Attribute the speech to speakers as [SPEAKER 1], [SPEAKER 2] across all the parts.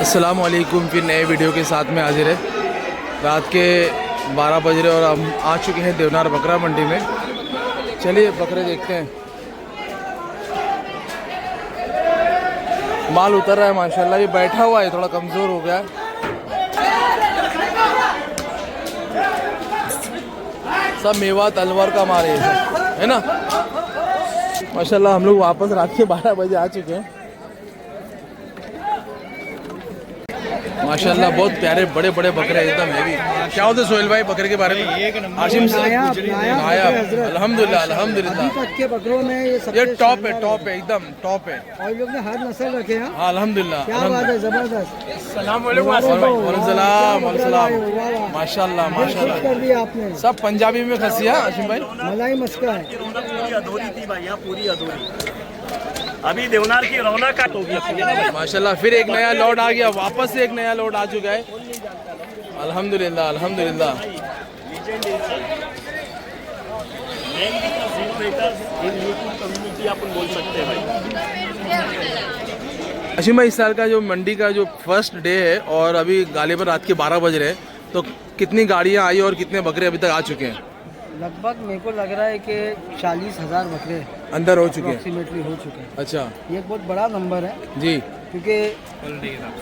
[SPEAKER 1] अस्सलामुअलैकुम। फिर नए वीडियो के साथ में हाजिर है। रात के 12 बज रहे और हम आ चुके हैं देवनार बकरा मंडी में। चलिए बकरे देखते हैं। माल उतर रहा है माशाल्लाह। ये बैठा हुआ है, थोड़ा कमज़ोर हो गया है। सब मेवात अलवर का माल है ना माशाल्लाह। हम लोग वापस रात के 12 बजे आ चुके हैं माशाल्लाह। बहुत प्यारे बड़े बड़े बकरे एकदम हैवी। क्या होते सोहेल भाई बकरे के बारे में? आशिम नायाब अल्हम्दुलिल्लाह अल्हम्दुलिल्लाह
[SPEAKER 2] के बकरों में
[SPEAKER 1] ये टॉप है एकदम टॉप है।
[SPEAKER 2] और लोग ने हर नस्ल रखे हैं।
[SPEAKER 1] हाँ अल्हम्दुलिल्लाह।
[SPEAKER 2] क्या बात है, जबरदस्त।
[SPEAKER 1] माशाल्लाह माशाल्लाह
[SPEAKER 2] कर दिया आपने।
[SPEAKER 1] सब पंजाबी में खसिया आशिम भाई।
[SPEAKER 2] मलाई मस्का है।
[SPEAKER 3] पूरी अधूरी थी भाई, यहाँ पूरी अधूरी। अभी देवनार की रौनक हो गई
[SPEAKER 1] माशाल्लाह। फिर एक नया लॉट आ गया, वापस से एक नया लॉट आ चुका है अल्हम्दुलिल्लाह अल्हम्दुलिल्लाह।
[SPEAKER 3] कम्युनिटी अपन बोल सकते हैं भाई।
[SPEAKER 1] आशिम भाई, इस साल का जो मंडी का जो फर्स्ट डे है और अभी गालिबन रात के 12 बज रहे हैं, तो कितनी गाड़ियाँ आई और कितने बकरे अभी तक आ चुके हैं?
[SPEAKER 2] लगभग मेरे को लग रहा है कि 40,000 बकरे
[SPEAKER 1] अंदर हो चुके हैं।
[SPEAKER 2] अप्रोक्सीमेटली हो चुके हैं।
[SPEAKER 1] अच्छा
[SPEAKER 2] ये एक बहुत बड़ा नंबर है
[SPEAKER 1] जी,
[SPEAKER 2] क्योंकि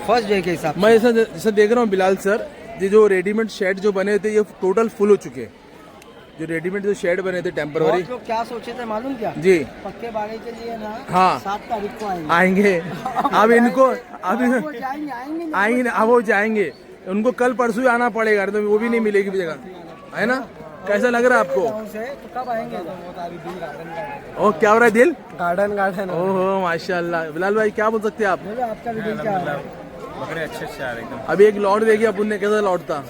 [SPEAKER 2] फर्स्ट डे के हिसाब
[SPEAKER 1] मैं ऐसा देख रहा हूँ बिलाल सर, ये जो रेडीमेड शेड जो बने थे ये टोटल फुल हो चुके हैं। जो रेडीमेड जो शेड बने थे टेम्पररी,
[SPEAKER 2] लोग क्या सोचे थे मालूम क्या?
[SPEAKER 1] जी
[SPEAKER 2] पक्के बाड़े के लिए ना
[SPEAKER 1] हाँ
[SPEAKER 2] 7 तारीख को
[SPEAKER 1] आएंगे। अब इनको अभी
[SPEAKER 2] आएंगे
[SPEAKER 1] आएंगे ना, अब वो जाएंगे। उनको कल परसों ही आना पड़ेगा, तो वो भी नहीं मिलेगी जगह, है ना? कैसा लग रहा है आपको?
[SPEAKER 2] तो कब आएंगे?
[SPEAKER 1] ओ क्या हो रहा है दिल?
[SPEAKER 2] गार्डन
[SPEAKER 1] ओहो माशाल्लाह। बिलाल भाई क्या बोल सकते हैं आप?
[SPEAKER 2] आपका भी दिल क्या है?
[SPEAKER 3] बकरे अच्छे से आ रहे एकदम।
[SPEAKER 1] अभी एक लॉट देखिए अपन ने, कैसा लॉट था?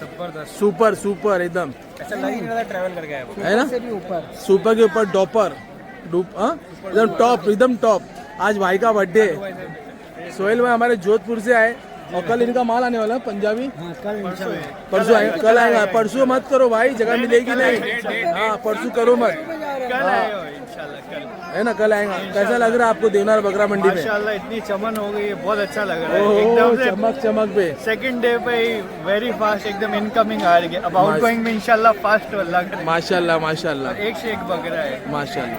[SPEAKER 1] सुपर सुपर एकदम,
[SPEAKER 3] ऐसा लग ही नहीं रहा ट्रैवल करके आया
[SPEAKER 1] है ना?
[SPEAKER 2] से भी ऊपर
[SPEAKER 1] सुपर के ऊपर डॉपर एकदम टॉप एकदम टॉप। आज भाई का बर्थडे है। सोहेल भाई हमारे जोधपुर से आए और कल इनका माल आने वाला है पंजाबी।
[SPEAKER 2] कल
[SPEAKER 1] परसों आएगा, कल आएगा। परसों मत करो भाई, जगह मिलेगी नहीं। हाँ परसों करो मत, है ना? कल आएगा। कैसा लग रहा है आपको देवनार बकरा मंडी में?
[SPEAKER 3] माशाल्लाह इतनी चमन हो गई है, बहुत अच्छा लग रहा है
[SPEAKER 1] ओहो,
[SPEAKER 3] एकदम से।
[SPEAKER 1] चमक चमक पे
[SPEAKER 3] सेकंड डे पे ही वेरी फास्ट एकदम इनकमिंग आ रही है। अब आउटगोइंग में इंशाल्लाह फास्ट लग रहा है।
[SPEAKER 1] माशाल्लाह माशाल्लाह
[SPEAKER 3] एक से एक बकरा है
[SPEAKER 1] माशाल्लाह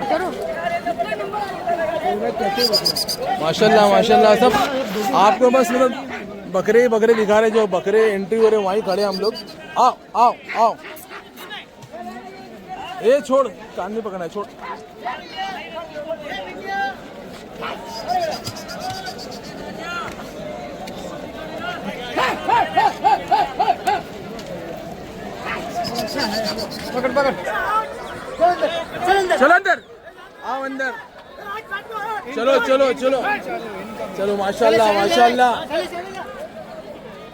[SPEAKER 1] माशाल्लाह माशाल्लाह। सब आपको बस मतलब बकरे बकरे दिखा रहे, जो बकरे एंट्री हो रहे वहीं खड़े हम लोग। आओ आओ आओ, ये छोड़, कान नहीं पकड़ना है, छोड़। पकड़ पकड़, चलो अंदर, आओ अंदर, चलो चलो चलो चलो। माशाल्लाह माशाल्लाह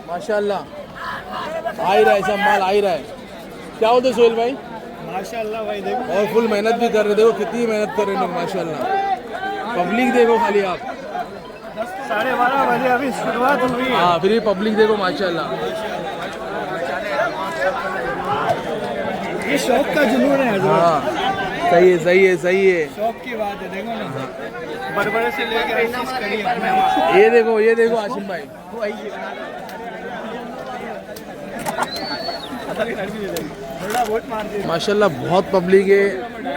[SPEAKER 1] माशाल्लाह। आ ही रहा है, सब माल आ ही रहा है। क्या होता है सोहेल भाई?
[SPEAKER 3] माशाल्लाह भाई देखो।
[SPEAKER 1] और फुल मेहनत भी कर रहे, देखो कितनी मेहनत कर रहे हैं लोग माशाल्लाह। पब्लिक देखो खाली आप,
[SPEAKER 3] 12:30 बजे अभी शुरुआत हुई है।
[SPEAKER 1] हाँ फिर पब्लिक देखो माशाल्लाह।
[SPEAKER 3] ये शौक का जुनून है।
[SPEAKER 1] हाँ सही है सही है सही है।
[SPEAKER 3] शौक की बात है, देखो ना बड़बड़े से लेकर ऐसी करी अपने।
[SPEAKER 1] ये देखो आशिम भाई, माशाल्लाह बहुत पब्लिक है।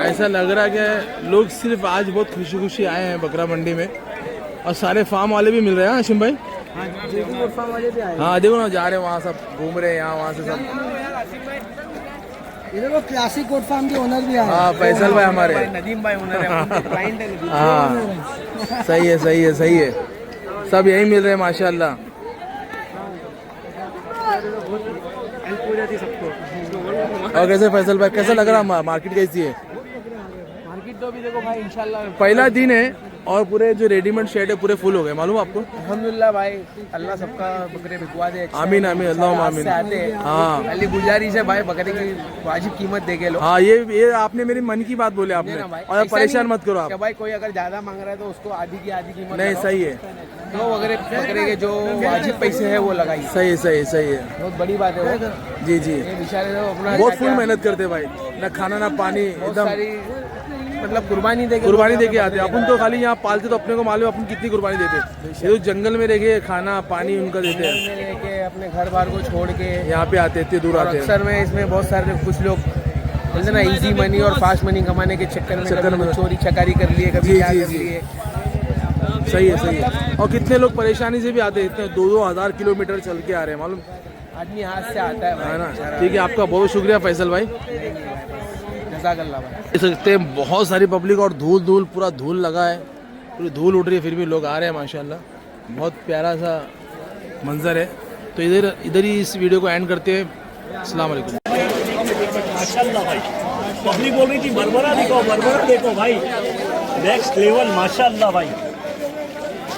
[SPEAKER 1] ऐसा लग रहा है कि लोग सिर्फ आज बहुत खुशी खुशी आए हैं बकरा मंडी में, और सारे फार्म वाले भी मिल रहे हैं आशिम भाई। हाँ देखो ना, जा रहे हैं वहाँ, सब घूम रहे हैं यहाँ वहाँ से सब।
[SPEAKER 2] इधर वो क्लासिक कोट फार्म के ओनर भी आए।
[SPEAKER 1] हाँ फैसल भाई हमारे,
[SPEAKER 3] नदीम भाई ओनर है, क्लाइंट है।
[SPEAKER 1] हाँ सही है सही है सही है। सब यही मिल रहे हैं माशाल्लाह। और कैसे फैसल भाई, कैसा लग रहा? मार्केट कैसी है?
[SPEAKER 2] मार्केट तो अभी देखो भाई इंशाल्लाह
[SPEAKER 1] पहला दिन है और पूरे जो रेडीमेड शेड है पूरे फुल हो गए, मालूम आपको?
[SPEAKER 2] अल्हम्दुलिल्लाह भाई, अल्लाह सबका बकरे बिकवा दे।
[SPEAKER 1] आमीन आमीन अल्लाह आमीन। हाँ
[SPEAKER 2] खाली गुजारिश है भाई, बकरे की वाजिब कीमत दे के लो।
[SPEAKER 1] हाँ, ये आपने मेरी मन की बात बोले आपने, और परेशान मत करो आप।
[SPEAKER 2] भाई कोई अगर ज्यादा मांग रहा है तो उसको आधी की आधी कीमत
[SPEAKER 1] नहीं सही है,
[SPEAKER 2] तो बकरे के जो वाजिब पैसे है वो लगाइए।
[SPEAKER 1] सही है सही है सही है।
[SPEAKER 2] बहुत बड़ी बात है वो।
[SPEAKER 1] जी जी,
[SPEAKER 2] ये बेचारे लोग अपना
[SPEAKER 1] बहुत फुल मेहनत करते भाई, ना खाना ना पानी, एकदम
[SPEAKER 2] मतलब कुर्बानी देके
[SPEAKER 1] आते हैं। अपन तो खाली यहाँ पालते तो अपने को मालूम है अपन कितनी कुर्बानी देते हैं। ये तो जंगल में रह खाना पानी उनका देते हैं,
[SPEAKER 2] लेके अपने घर बार को छोड़ के
[SPEAKER 1] यहाँ पे आते हैं, इतनी दूर आते हैं।
[SPEAKER 2] अक्सर में इसमें बहुत सारे कुछ लोग बोलते ना इजी मनी और फास्ट मनी कमाने के चक्कर में चोरी चकारी कर लिए, कभी क्या कर लिए।
[SPEAKER 1] सही है। और कितने लोग परेशानी से भी आते हैं, इतने 2-2 हज़ार किलोमीटर चल के आ रहे हैं, मालूम
[SPEAKER 2] आदमी हाथ से आता है
[SPEAKER 1] ना। ठीक है, आपका बहुत शुक्रिया फैसल भाई। देख सकते हैं बहुत सारी पब्लिक और धूल पूरा धूल लगा है, पूरी धूल उड़ रही है, फिर भी लोग आ रहे हैं माशाल्लाह। बहुत प्यारा सा मंजर है। तो इधर ही इस वीडियो को एंड करते हैं। अस्सलाम वालेकुम।
[SPEAKER 3] माशाल्लाह भाई, पब्लिक बोल रही थी बरबरा देखो भाई, नेक्स्ट लेवल माशाल्लाह भाई,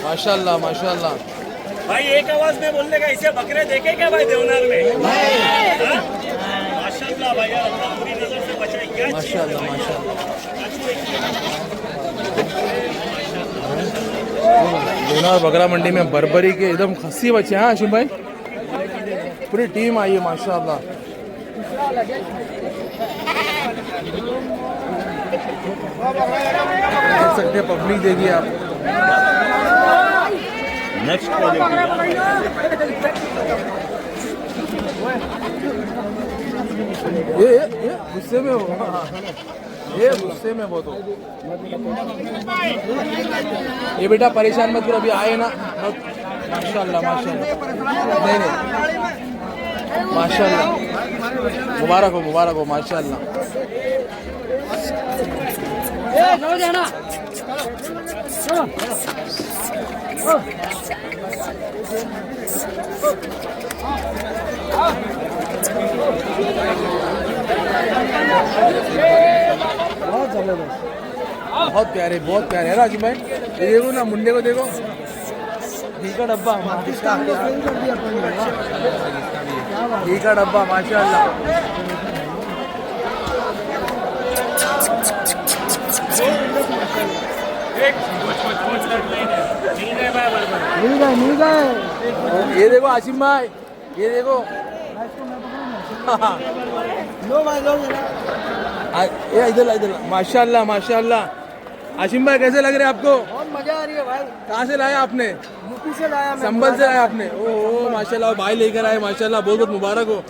[SPEAKER 1] माशाल्लाह
[SPEAKER 3] भाई एक आवाज में बोलने का। इसे बकरे देखे क्या भाई देवनार में? माशाल्लाह भाई, यार अल्लाह बुरी नजर से बचाए। क्या
[SPEAKER 1] माशाल्लाह। देवनार बकरा मंडी में बर्बरी के एकदम खस्सी बच्चे हैं आशिम भाई, पूरी टीम आई है माशाल्लाह। देख सकते हैं पब्लिक, देखिए आप।
[SPEAKER 3] नेक्स्ट
[SPEAKER 1] ये गुस्से में हो, ये गुस्से में बहुत हो। ये बेटा परेशान मत करो, अभी आए ना। माशाल्लाह नहीं माशाल्लाह, मुबारक हो माशाल्लाह। बहुत प्यारे है राजी भाई। ये देखो ना, मुंडे को देखो, घी का डब्बा माशाल्लाह।
[SPEAKER 2] मिल गए।
[SPEAKER 1] ये देखो आशिम भाई, ये देखो। ये इधर माशाल्लाह। आशिम भाई कैसे लग रहे हैं आपको?
[SPEAKER 2] बहुत मजा आ रही है भाई।
[SPEAKER 1] कहाँ से लाया आपने?
[SPEAKER 2] यूपी से लाया,
[SPEAKER 1] संभल से लाया आपने? ओह माशाल्लाह, भाई लेकर आए माशाल्लाह। बहुत मुबारक हो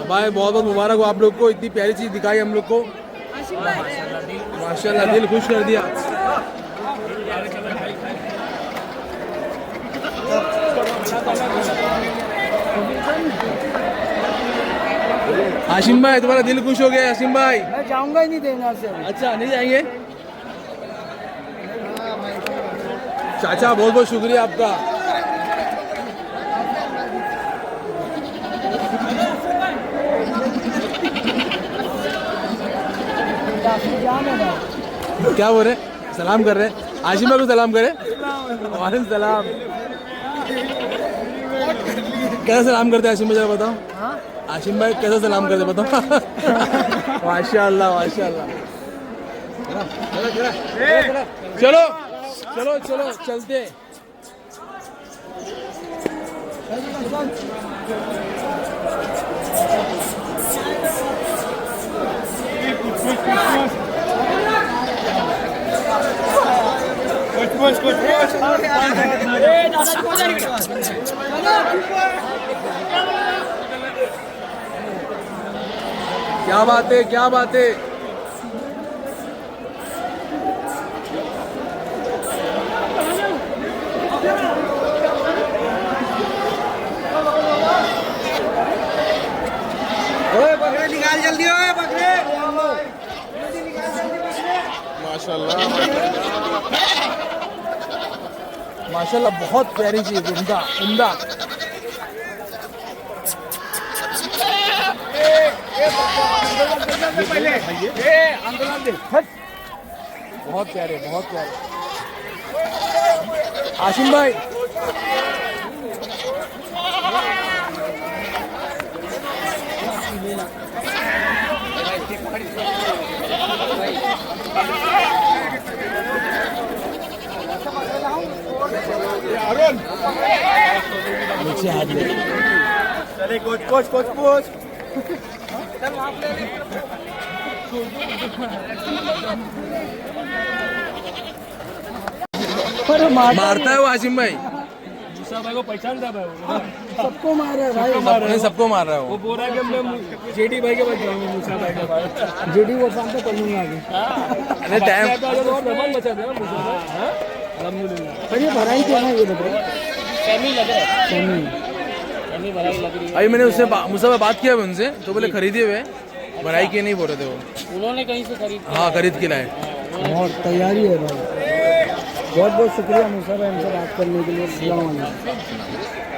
[SPEAKER 1] भाई, बहुत मुबारक हो आप लोग को। इतनी प्यारी चीज दिखाई हम लोग को माशाल्लाह, दिल खुश कर दिया। आशिम भाई तुम्हारा दिल खुश हो गया? आशिम भाई
[SPEAKER 2] मैं जाऊंगा ही नहीं देना से।
[SPEAKER 1] अच्छा नहीं जाएंगे? चाचा बहुत शुक्रिया आपका। क्या बोल रहे? सलाम कर रहे? आशिम भाई को सलाम करे। वालेकुम सलाम। कैसा सलाम करते हैं आशिम भाई, जरा बताओ। आशिम भाई कैसा सलाम करते बताओ। माशाल्लाह। चलो चलते। क्या बात है।
[SPEAKER 2] बकरे निकाल जल्दी, बकरे
[SPEAKER 1] माशाल्लाह बहुत प्यारी चीज, उम्दा। बहुत प्यारे। आशिम भाई नीचे हाथ ले।
[SPEAKER 3] चले कोच
[SPEAKER 1] मारता है वो आसिम भाई,
[SPEAKER 3] मूसा भाई को पहचानता भाई वो।
[SPEAKER 2] सबको मार रहा है
[SPEAKER 1] नहीं सबको मार रहा है
[SPEAKER 3] वो
[SPEAKER 1] वो।
[SPEAKER 3] बोल रहा है कि मैं जेडी भाई के पास जाऊंगा, मूसा भाई के पास।
[SPEAKER 2] जेडी वो काम तो कर लूंगा आगे।
[SPEAKER 1] अरे टाइम
[SPEAKER 3] और धमाल मचा देना मूसा भाई। हाँ अल्हम्दुलिल्लाह।
[SPEAKER 2] पर ये भराई क्या है ये बताओ।
[SPEAKER 3] सेमी लग रहा है,
[SPEAKER 2] सेमी
[SPEAKER 3] सेमी भराई लग रही है।
[SPEAKER 1] अभी मैंने उससे मुझसे बात किया उनसे, तो बोले खरीदे हुए, भराई के नहीं बोल रहे थे वो।
[SPEAKER 3] उन्होंने कहीं से खरीद।
[SPEAKER 1] हाँ खरीद के लाए।
[SPEAKER 2] बहुत तैयारी है भाई। बहुत बहुत शुक्रिया मूसा भाई हमसे बात करने के लिए। अस्सलाम वालेकुम।